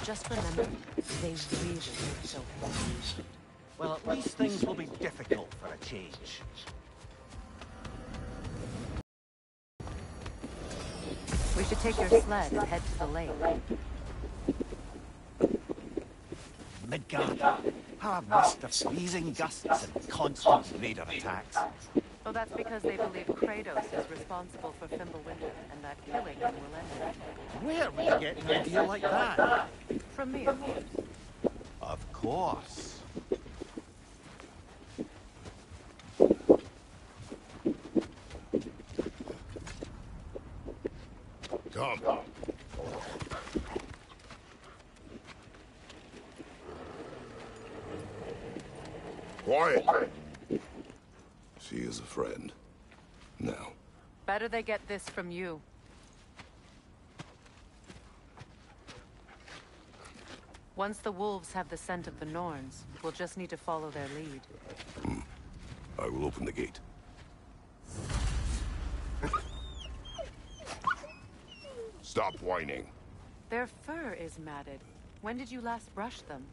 just remember, they really look so happy. Well, at least things will be difficult for a change. We should take your sled and head to the lake. Midgard. How I've missed the freezing gusts and constant raider attacks. Oh, that's because they believe Kratos is responsible for Fimbulwinter, and that killing him will end it. Where would you get an idea like that? From me, of course. Of course. Come. Quiet. She is a friend. Now. Better they get this from you. Once the wolves have the scent of the Norns, we'll just need to follow their lead. I will open the gate. Stop whining. Their fur is matted. When did you last brush them?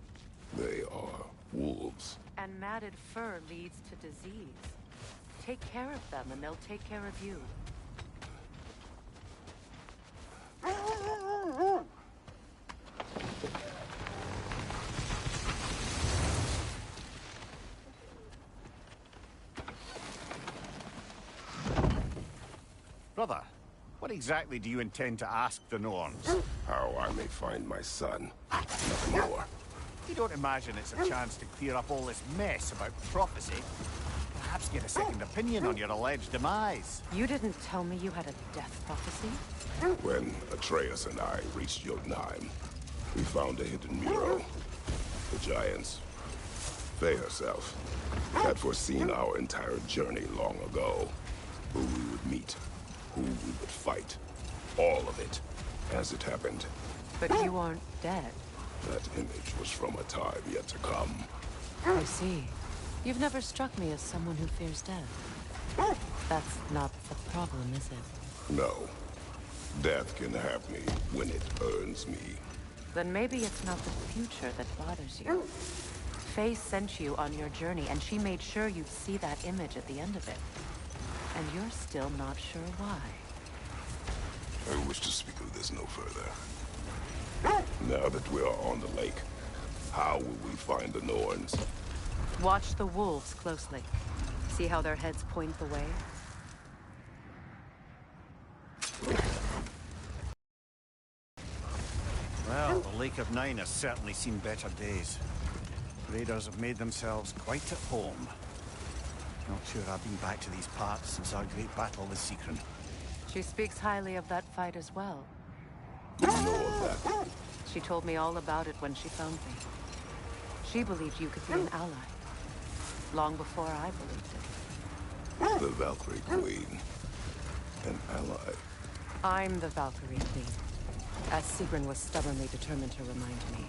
They are wolves. And matted fur leads to disease. Take care of them and they'll take care of you. Brother, what exactly do you intend to ask the Norns? How I may find my son. Nothing more. You don't imagine it's a chance to clear up all this mess about prophecy? Perhaps get a second opinion on your alleged demise. You didn't tell me you had a death prophecy? When Atreus and I reached Jotunheim, we found a hidden mural. The giants, Faye herself, had foreseen our entire journey long ago. Who we would meet, who we would fight. All of it, as it happened. But you aren't dead. That image was from a time yet to come. I see. You've never struck me as someone who fears death. That's not the problem, is it? No. Death can have me when it earns me. Then maybe it's not the future that bothers you. Faye sent you on your journey, and she made sure you'd see that image at the end of it. And you're still not sure why. I wish to speak of this no further. Now that we are on the lake, how will we find the Norns? Watch the wolves closely. See how their heads point the way? Well, the Lake of Nine has certainly seen better days. Raiders have made themselves quite at home. Not sure I've been back to these parts since our great battle with Secret. She speaks highly of that fight as well. You know of that? She told me all about it when she found me. She believed you could be an ally. Long before I believed it. The Valkyrie Queen. An ally. I'm the Valkyrie Queen, as Sigrun was stubbornly determined to remind me.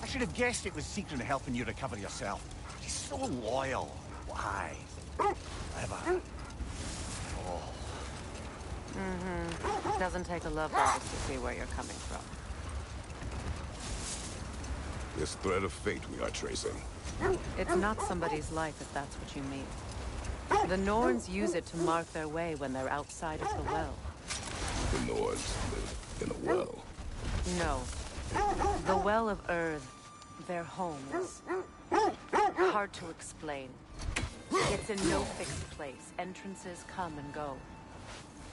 I should have guessed it was Secret helping you recover yourself. She's so loyal. Why? Clever. Oh. It doesn't take a love artist to see where you're coming from. This thread of fate we are tracing. It's not somebody's life, if that's what you mean. The Norns use it to mark their way when they're outside of the well. The Nords live in a well. No. The Well of Earth, their home, is hard to explain. It's in no fixed place. Entrances come and go.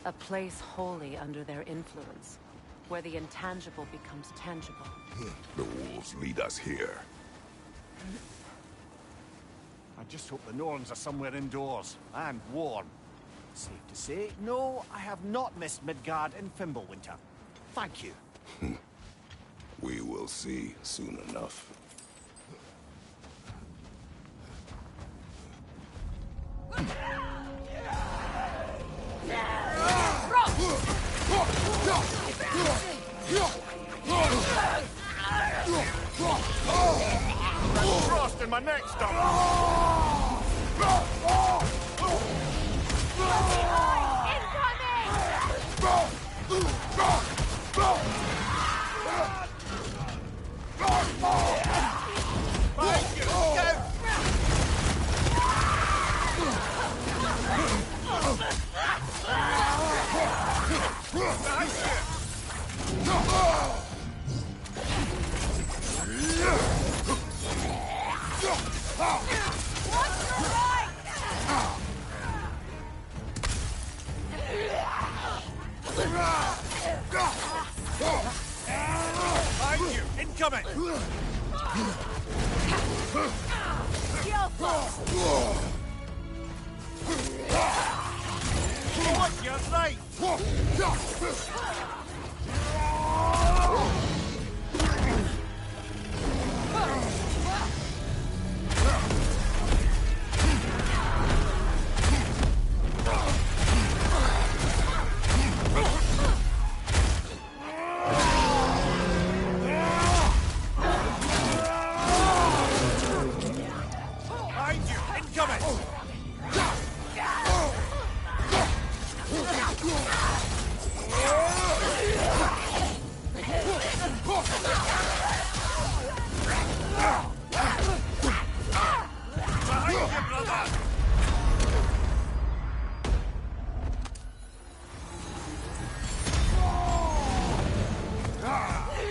A place wholly under their influence, where the intangible becomes tangible. The wolves lead us here. I just hope the Norns are somewhere indoors, and warm. Safe to say, no, I have not missed Midgard in Fimbulwinter. Thank you. We will see soon enough. Frost in my neck stomach! Behind you! Incoming! Watch your right! Behind you! Incoming! Behind you, brother!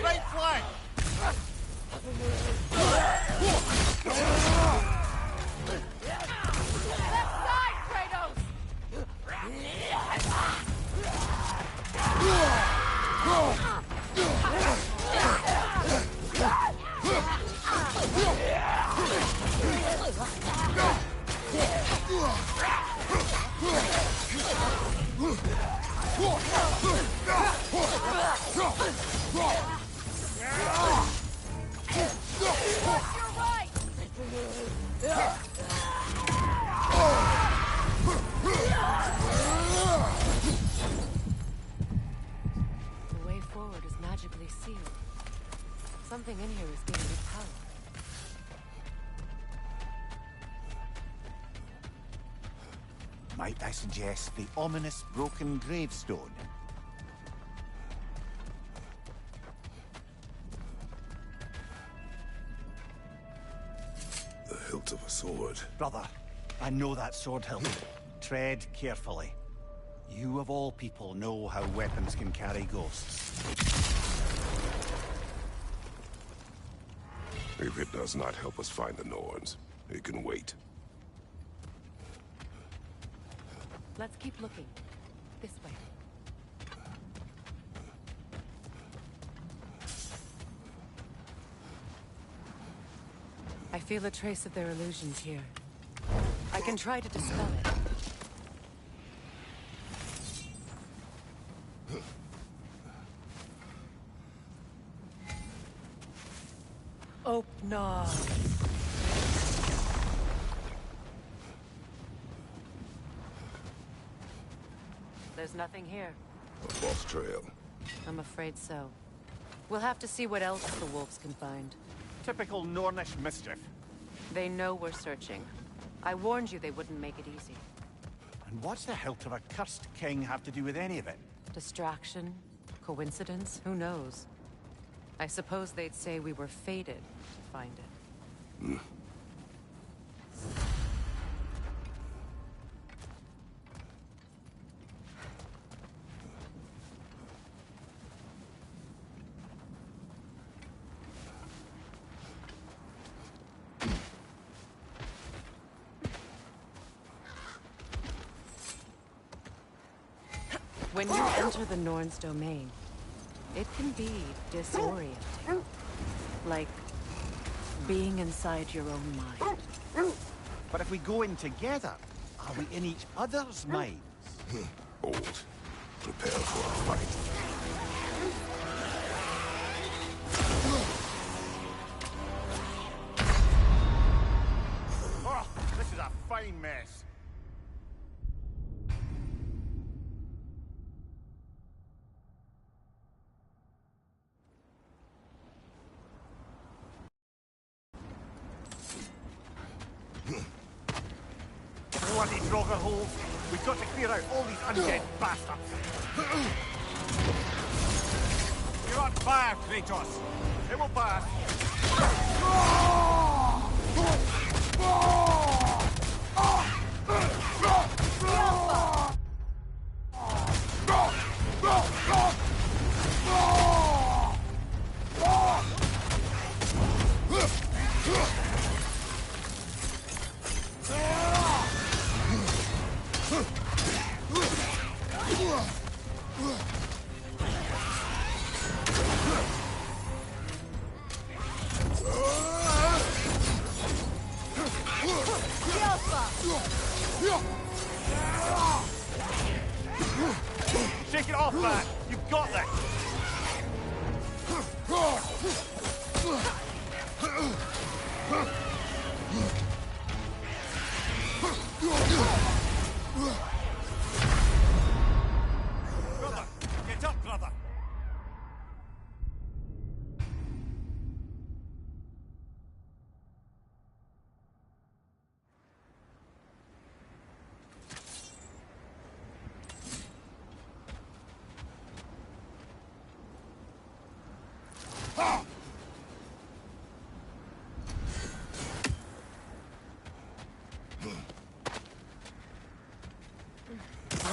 Right flank! The way forward is magically sealed. Something in here is giving me power. Might I suggest the ominous broken gravestone? The hilt of a sword. Brother, I know that sword hilt. Tread carefully. You of all people know how weapons can carry ghosts. If it does not help us find the Norns, it can wait. Let's keep looking. This way. I feel a trace of their illusions here. I can try to dispel it. Open. There's nothing here. A false trail. I'm afraid so. We'll have to see what else the wolves can find. Typical Nornish mischief. They know we're searching. I warned you they wouldn't make it easy. And what's the hilt of a cursed king have to do with any of it? Distraction? Coincidence? Who knows? I suppose they'd say we were fated to find it. When you enter the Norn's domain, it can be disorienting. Like being inside your own mind. But if we go in together, are we in each other's minds? Old. Prepare for a fight. Oh, this is a fine mess. Bloody Draugr holes! We've got to clear out all these undead bastards! You're on fire, Kratos! It will pass!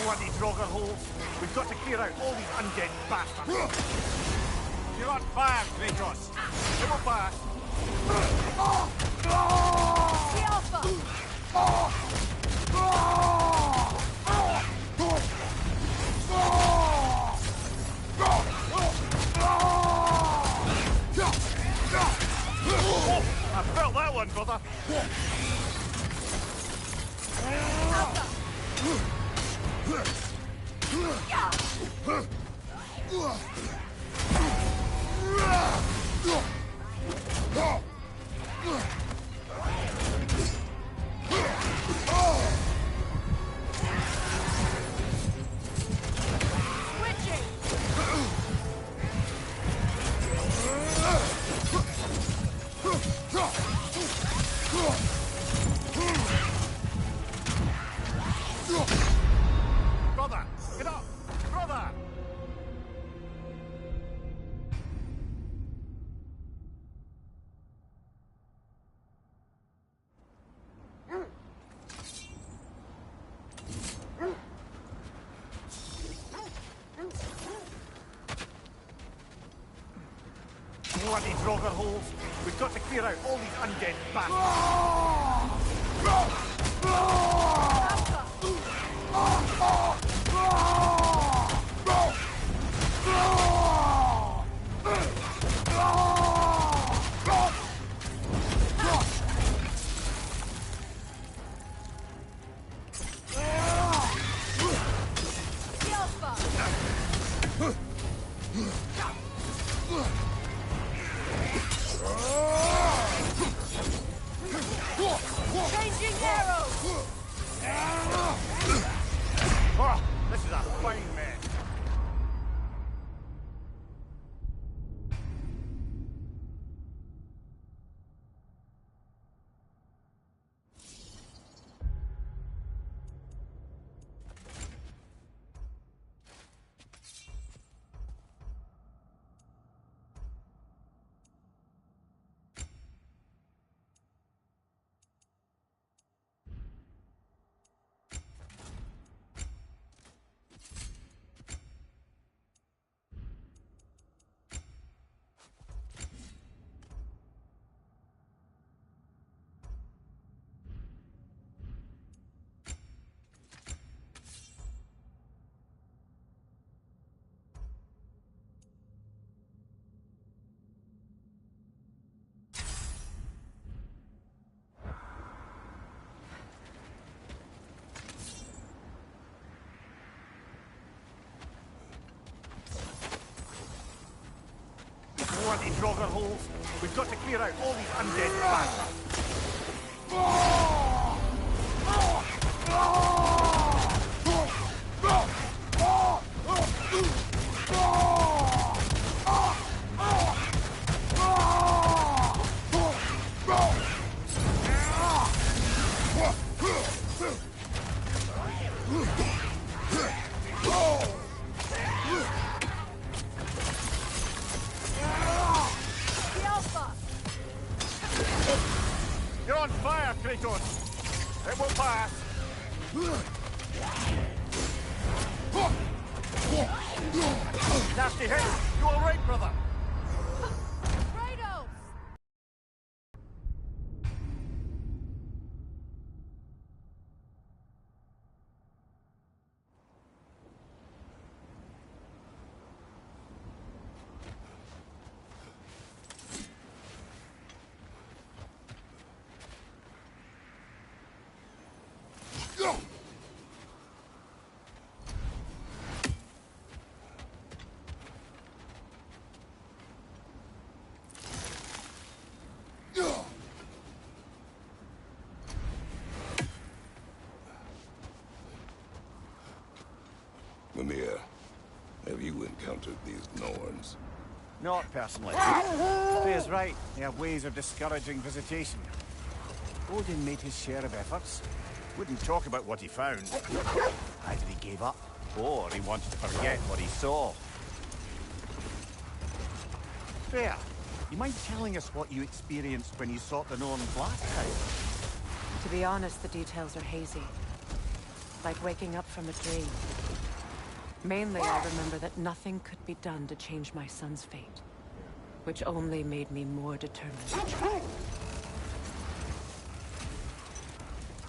Bloody Draugr holes. We've got to clear out all these undead bastards. You're on fire, Kratos. It will pass. I felt that one, brother. Brother, get up! Brother! Bloody Draugr holes. We've got to clear out all these undead bastards. Changing arrows! Oh, this is a fine mess. Bloody Draugr holes. We've got to clear out all these undead bastards. You're on fire, Kratos. It will pass. Nasty hit. You all right, brother? Kratos! Mimir, have you encountered these Norns? Not personally. Freya's right. They have ways of discouraging visitation. Odin made his share of efforts. Wouldn't talk about what he found. Either he gave up, or he wanted to forget what he saw. Freya, You mind telling us what you experienced when you sought the Norns last time? To be honest, the details are hazy. Like waking up from a dream. Mainly, I remember that nothing could be done to change my son's fate, which only made me more determined to try.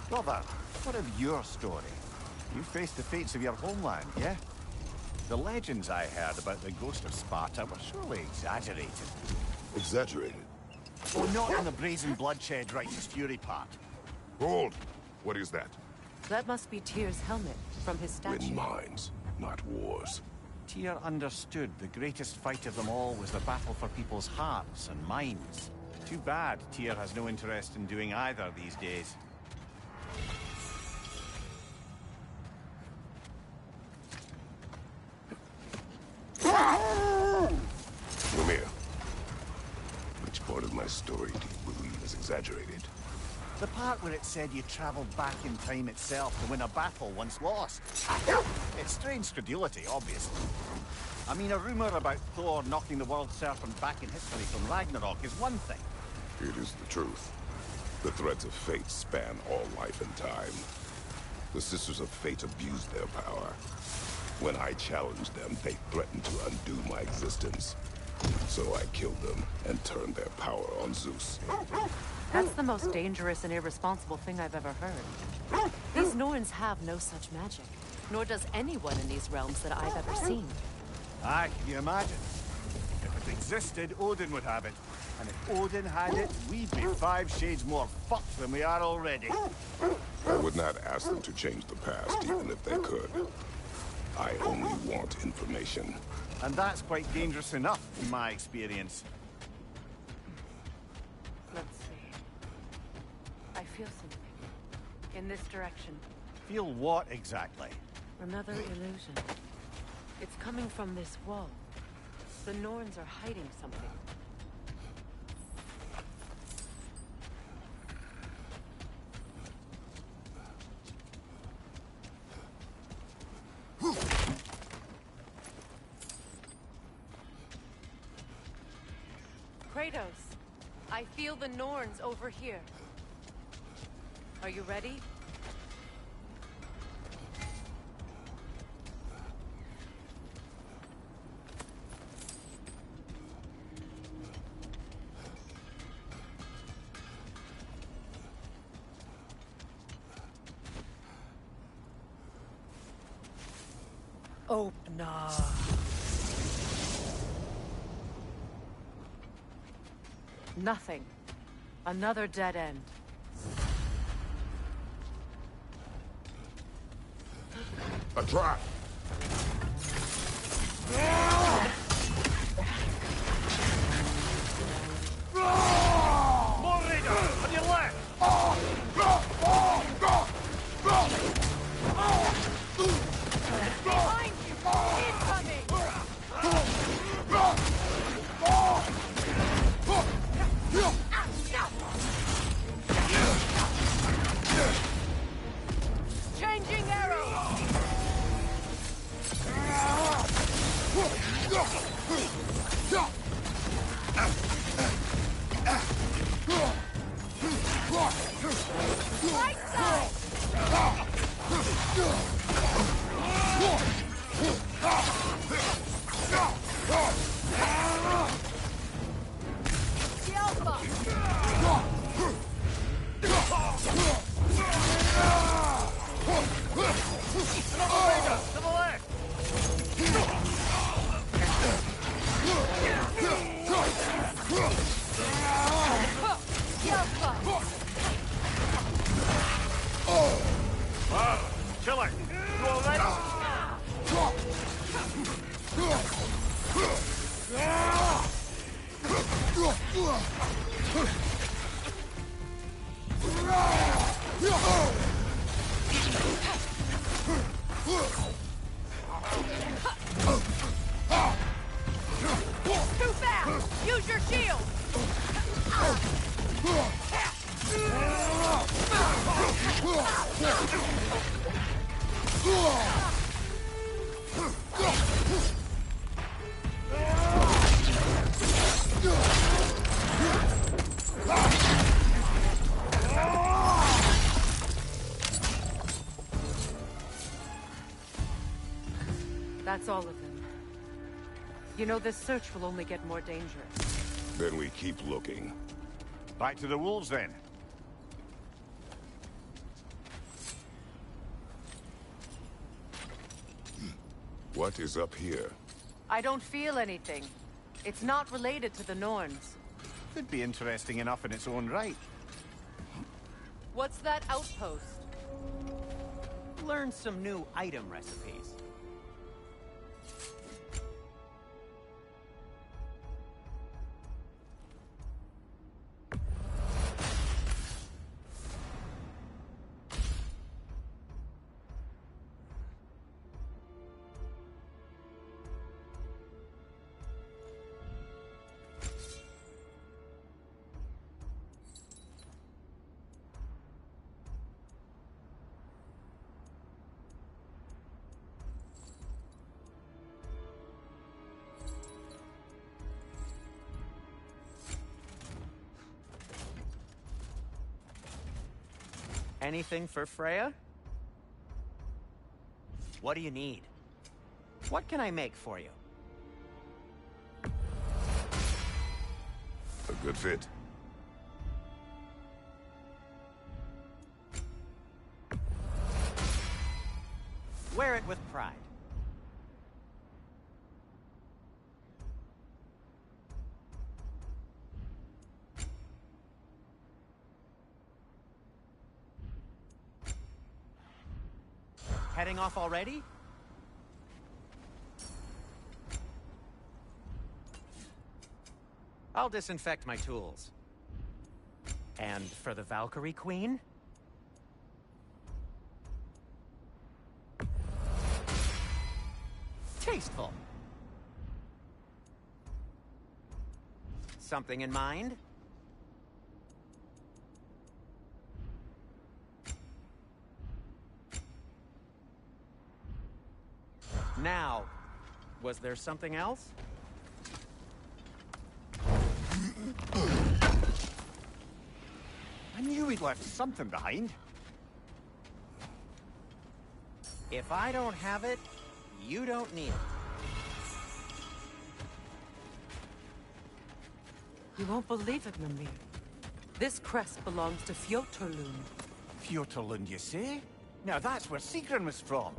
Brother, what of your story? You faced the fates of your homeland, yeah? The legends I heard about the ghost of Sparta were surely exaggerated. Exaggerated? Oh, not in the brazen bloodshed righteous fury part. Hold! What is that? That must be Tyr's helmet from his statue. Win minds, not wars. Tyr understood the greatest fight of them all was the battle for people's hearts and minds. Too bad Tyr has no interest in doing either these days. Ymir, which part of my story do you believe is exaggerated? The part where it said you traveled back in time itself to win a battle once lost. It's strange credulity, obviously. I mean, a rumor about Thor knocking the world serpent back in history from Ragnarok is one thing. It is the truth. The threads of fate span all life and time. The Sisters of Fate abused their power. When I challenged them, they threatened to undo my existence. So I killed them and turned their power on Zeus. That's the most dangerous and irresponsible thing I've ever heard. These Norns have no such magic, nor does anyone in these realms that I've ever seen. Aye, can you imagine? If it existed, Odin would have it. And if Odin had it, we'd be 5 shades more fucked than we are already. I would not ask them to change the past, even if they could. I only want information. And that's quite dangerous enough, in my experience. Let's see. I feel something. In this direction. Feel what exactly? Another illusion. It's coming from this wall. The Norns are hiding something. Kratos, I feel the Norns over here. Are you ready? Open up. Nothing. Another dead end. A trap! More raiders! On your left! Behind you! Incoming! Changing arrow! Right side! The Alpha! To the left! The Alpha! Killer! You alright? Too fast! Use your shield! You know, this search will only get more dangerous. Then we keep looking. Back to the wolves, then. What is up here? I don't feel anything. It's not related to the Norns. Could be interesting enough in its own right. What's that outpost? Learn some new item recipes. Anything for Freya? What do you need? What can I make for you? A good fit. Wear it with pride. Heading off already? I'll disinfect my tools. And for the Valkyrie Queen? Tasteful. Something in mind? Now, was there something else? I knew we'd left something behind. If I don't have it, you don't need it. You won't believe it, Mimir. This crest belongs to Fjotorlund. Fjotorlund, you say? Now that's where Sigrun was from.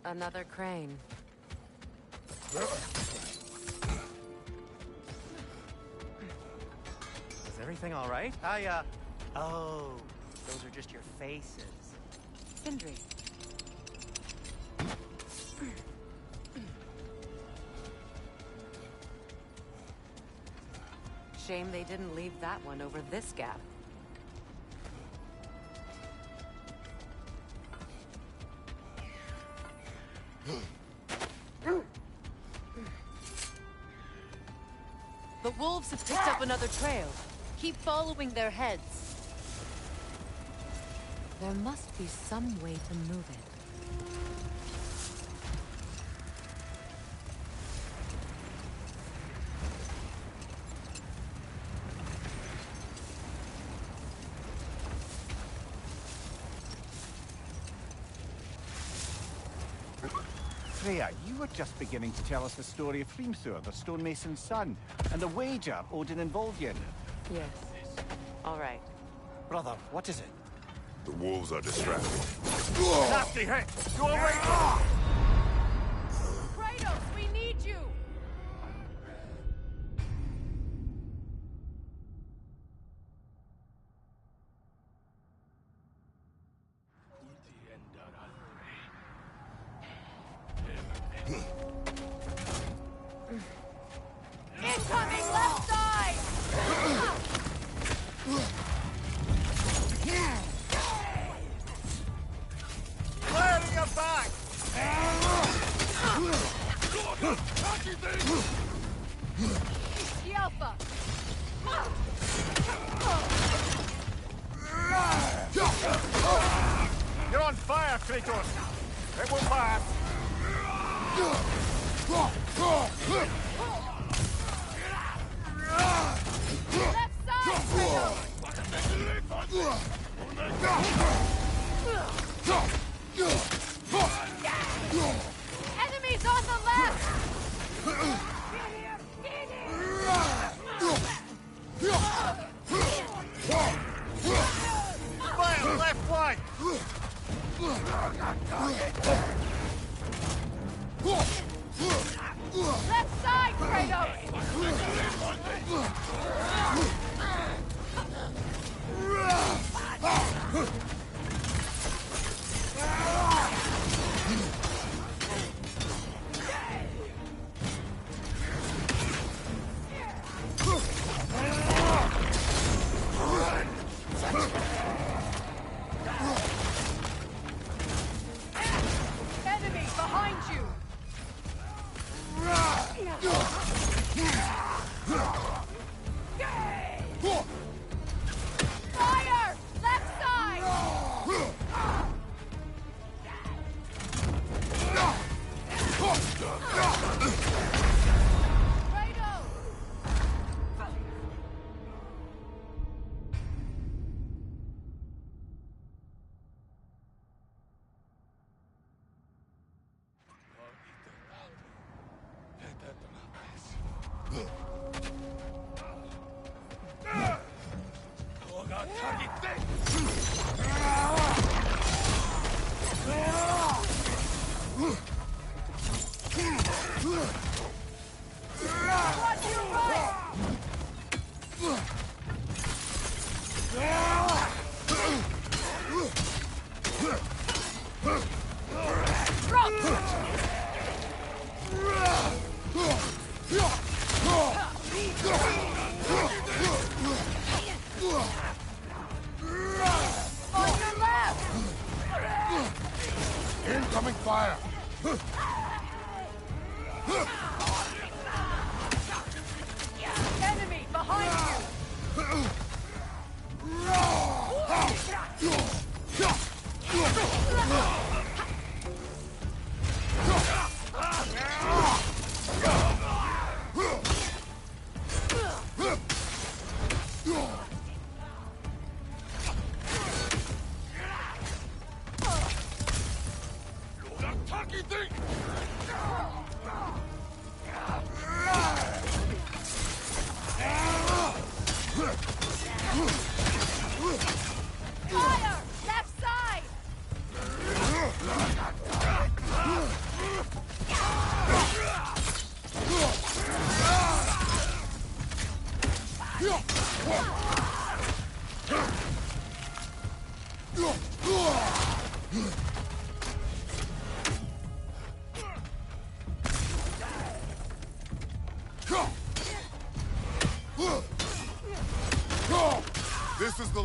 Another crane. Is everything all right? Oh, those are just your faces. Sindri. Shame they didn't leave that one over this gap. The wolves have picked up another trail. Keep following their heads. There must be some way to move it. Freya, you were just beginning to tell us the story of Hrimthur, the stonemason's son, and the wager Odin involved you in. Yes. All right. Brother, what is it? The wolves are distracted. Nasty hit! Go away! Kratos, we need you! Incoming left side! Clearing your back! Gta5! You're on fire, Kratos! It won't last! Left side, Kratos! Enemies on the left! Fire, left flank! Left side, Kratos! Enemy behind you! Fire! Left side! Kratos! Watch your right! On your left! Incoming fire!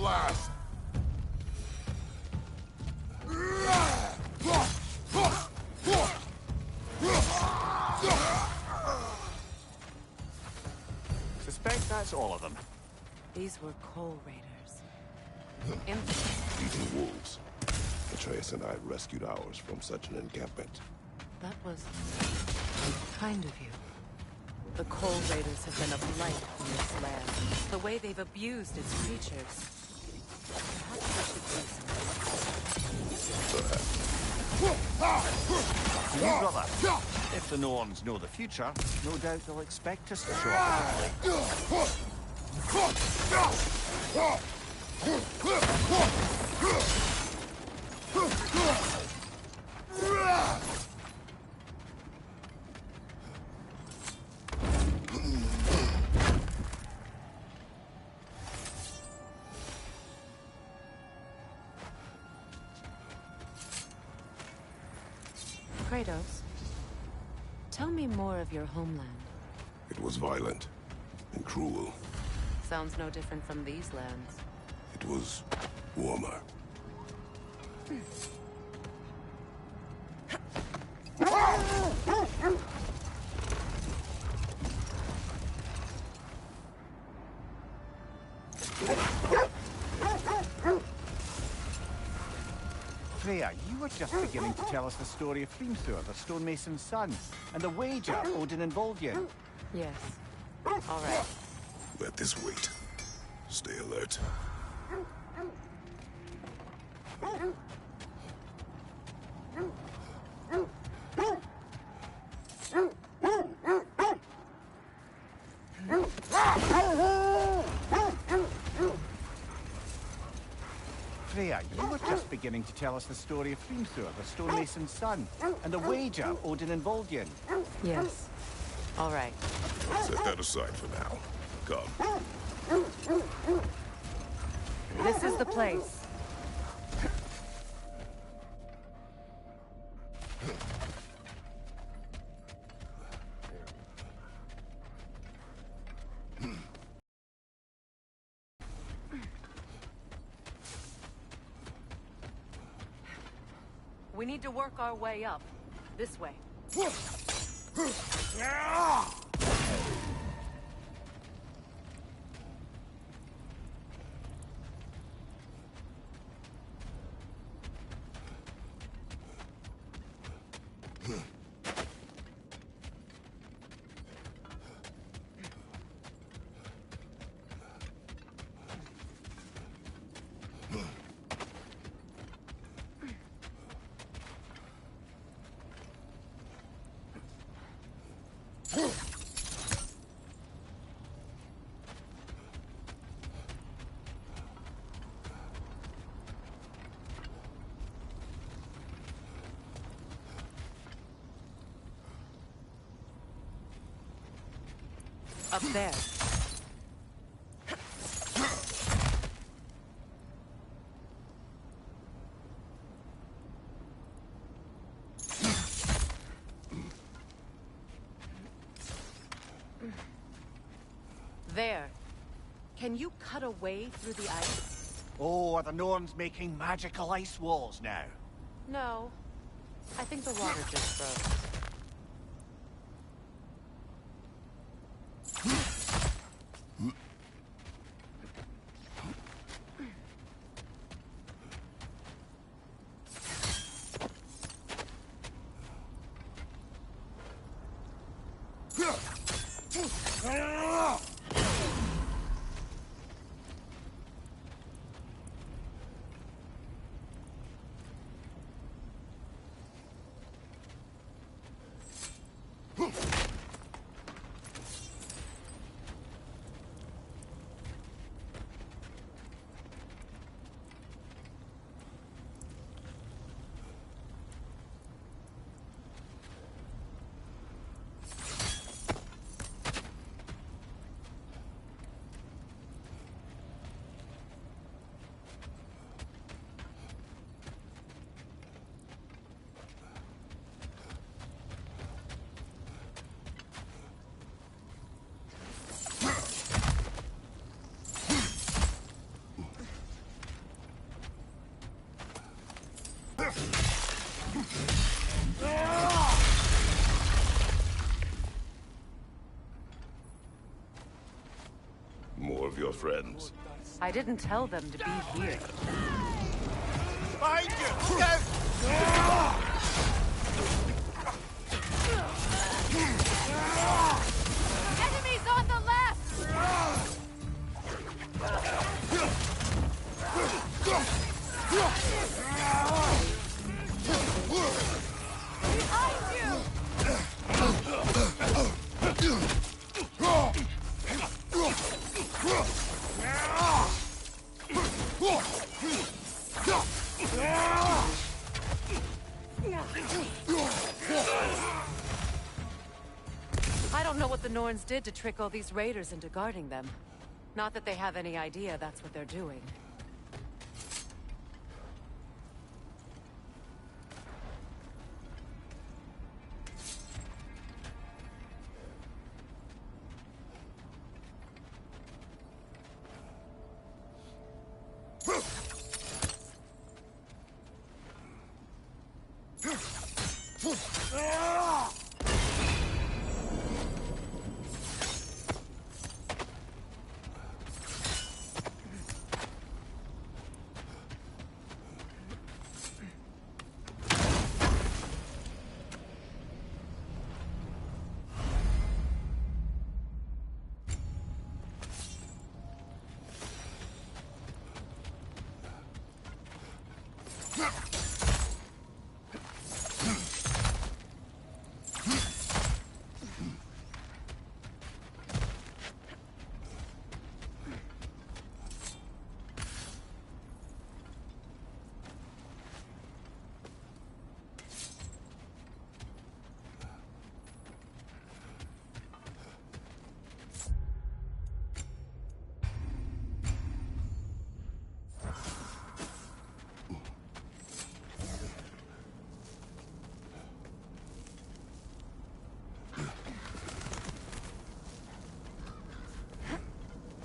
last! Suspect that's all of them. These were coal raiders. Eating wolves. Atreus and I rescued ours from such an encampment. That was kind of you. The coal raiders have been a blight on this land. The way they've abused its creatures. Perhaps we should do Perhaps. You, brother. If the Norns know the future, no doubt they'll expect us to show up. Kratos, tell me more of your homeland. It was violent and cruel. Sounds no different from these lands. It was warmer. Freya, you were just beginning to tell us the story of Hrimthur, the stonemason's son, and the wager Odin involved you in. Yes. All right. Let this wait. Stay alert. Freya, you were just beginning to tell us the story of Hrimthur, the stonemason's son, and the wager Odin involved you in. Yes. All right. Set that aside for now. Come. This is the place. We need to work our way up. This way. Up there. There. Can you cut a way through the ice? Oh, are the Norns making magical ice walls now? No. I think the water just froze. more of your friends. I didn't tell them to be here. Behind you! Scout! Enemies on the left! Behind you! I don't know what the Norns did to trick all these raiders into guarding them. Not that they have any idea that's what they're doing.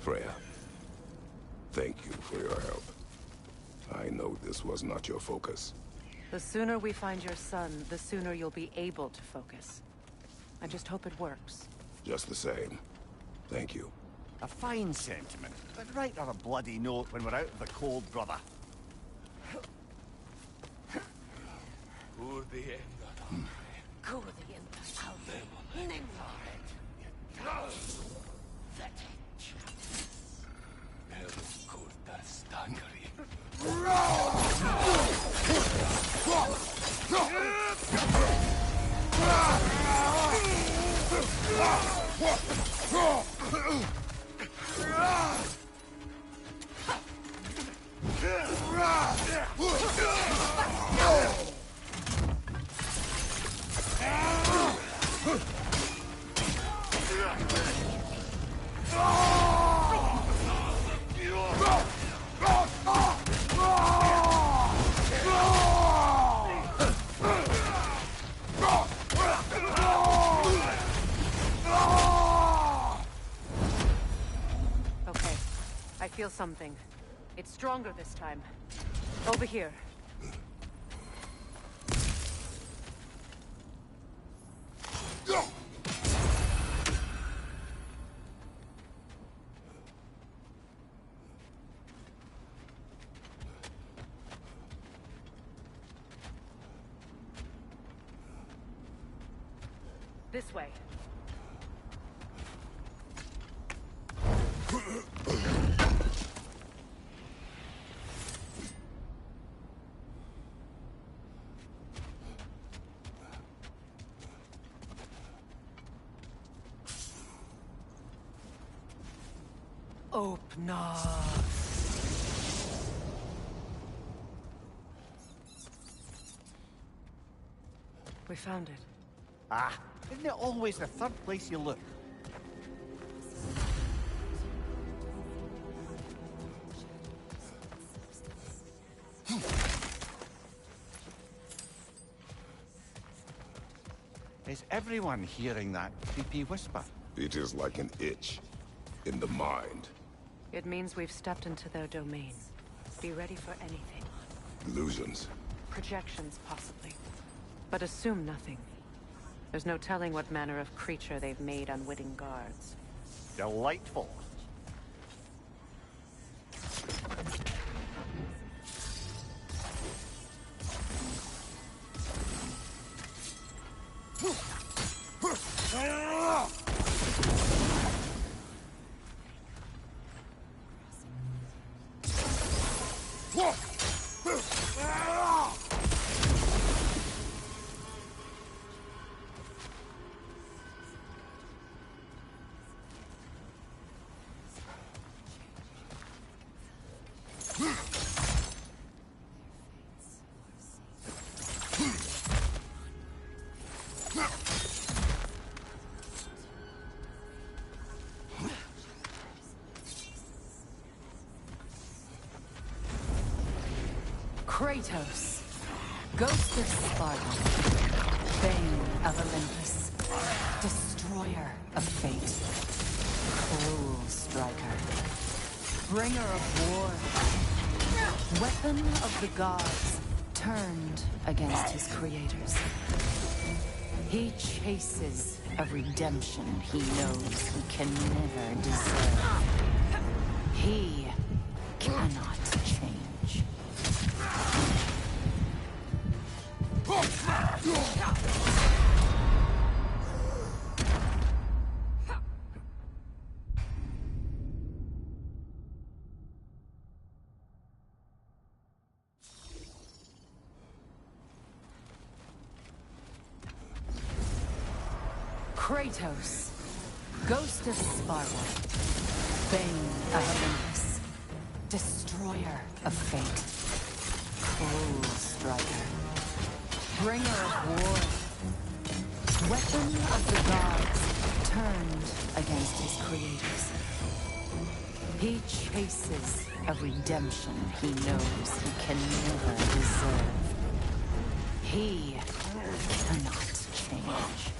Freya, thank you for your help. I know this was not your focus. The sooner we find your son, the sooner you'll be able to focus. I just hope it works. Just the same. Thank you. A fine sentiment, but write her a bloody note when we're out of the cold, brother. Okay, I feel something. It's stronger this time. Over here. This way. Open up. We found it. Ah, isn't it always the third place you look? Is everyone hearing that creepy whisper? It is like an itch in the mind. It means we've stepped into their domain. Be ready for anything. Illusions. Projections, possibly. But assume nothing. There's no telling what manner of creature they've made unwitting guards. Delightful. Kratos, Ghost of Sparta, Bane of Olympus, Destroyer of Fate, Cruel Striker, Bringer of War, Weapon of the Gods, turned against his creators. He chases a redemption he knows he can never deserve. He cannot change. Kratos, Ghost of Sparta, Bane of Olympus, Destroyer of Fate, Cruel Striker, Bringer of War, Weapon of the Gods, turned against his creators. He chases a redemption he knows he can never deserve. He cannot change.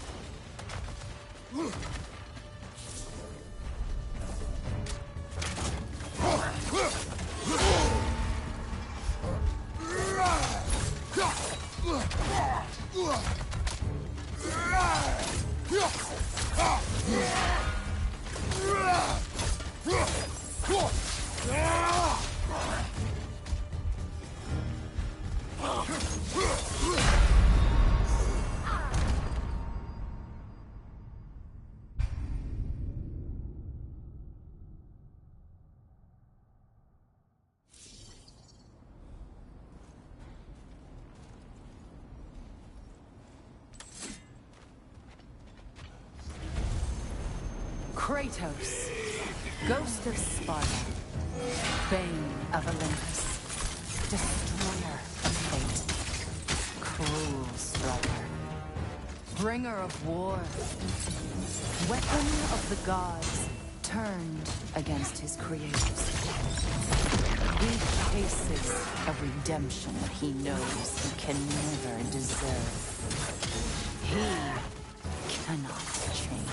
Kratos, Ghost of Sparta, Bane of Olympus, Destroyer of Fate, Cruel Striker, Bringer of War, Weapon of the Gods, turned against his creators. He chases a redemption he knows he can never deserve. He cannot change.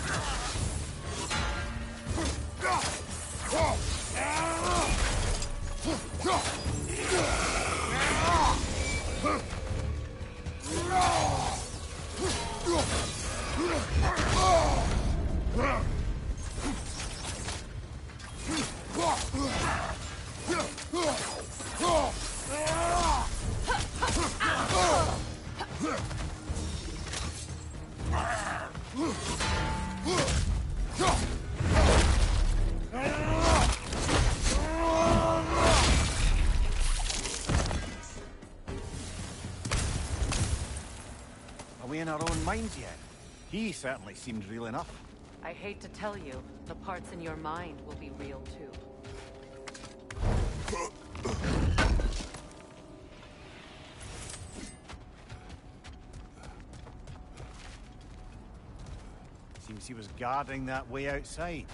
Are we in our own minds yet? He certainly seemed real enough. I hate to tell you, the parts in your mind will be real too. Seems he was guarding that way outside.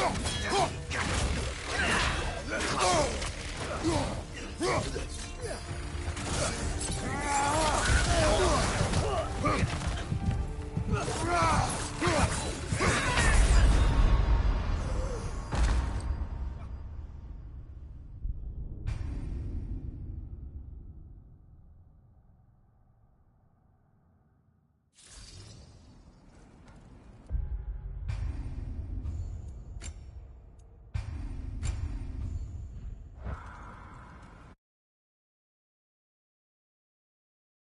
Huh?